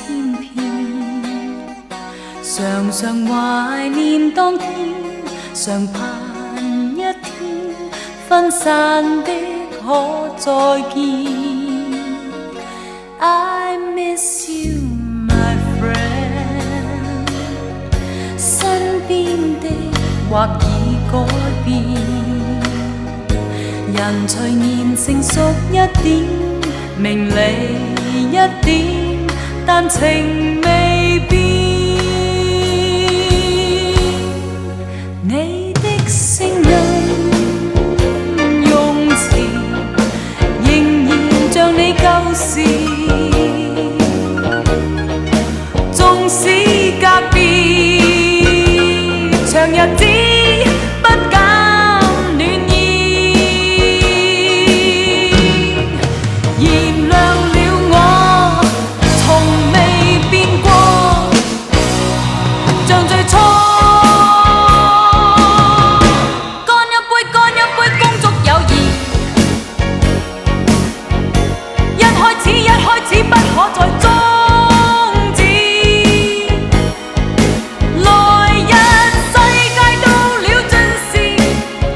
千遍，常常懷念當天，常盼一天分散的可再見。I miss you, my friend。身邊的或已改變，人隨年成熟一點，明理一點，但情未變。你的聲音用詞仍然像你舊時，縱使隔別長日子不減暖意，燃亮了我從未變過，像最初。不可再終止，來日世界到了盡時，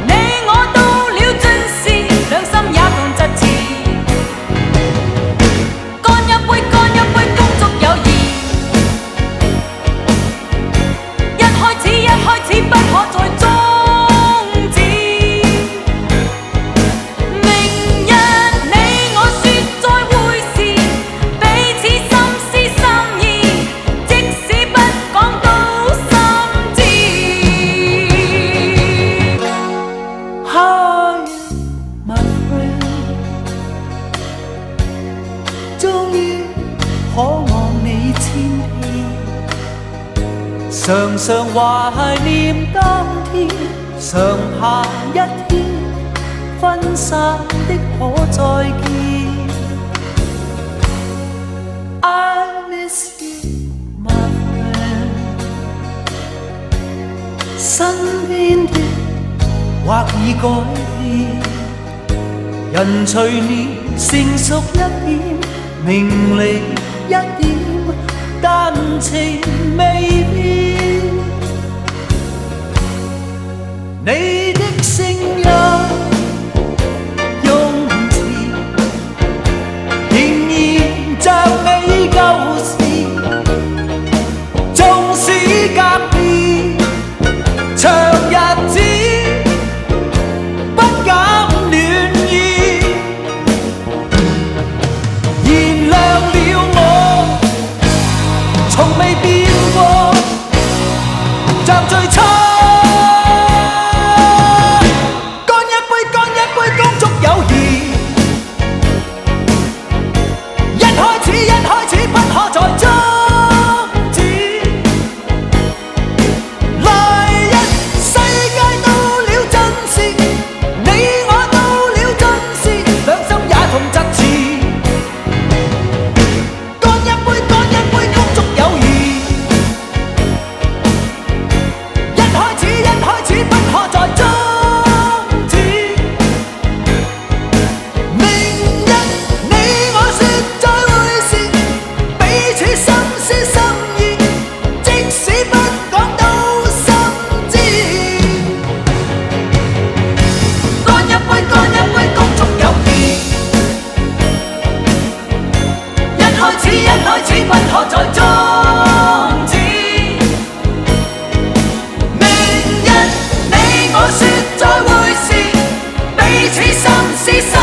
你我到了盡時，兩心也共疾馳。乾一杯，乾一杯，恭祝友誼。一開始，不可再終止。明日你我說再會時，終於可望你千遍，常常懷念當天，常盼一天分散的可再見。I miss you, my friend。身邊的或已改變，人隨年成熟一點，明理一點，但情未變。你的聲音用詞仍然像你舊時，縱使隔別長日子不減暖意，燃亮了我從未變過，像最初。乾一杯，乾一杯，恭祝友誼。一開始，不可再終止。來日世界到了盡時，你我到了盡時，兩心也同疾馳。乾一杯，恭祝友誼。一開始，不可再終止。明日你我說再會時，彼此心思心意，即使不講都心知。乾一杯，恭祝友誼。一開始，不可再終止。明日你我說再會時，彼此心思。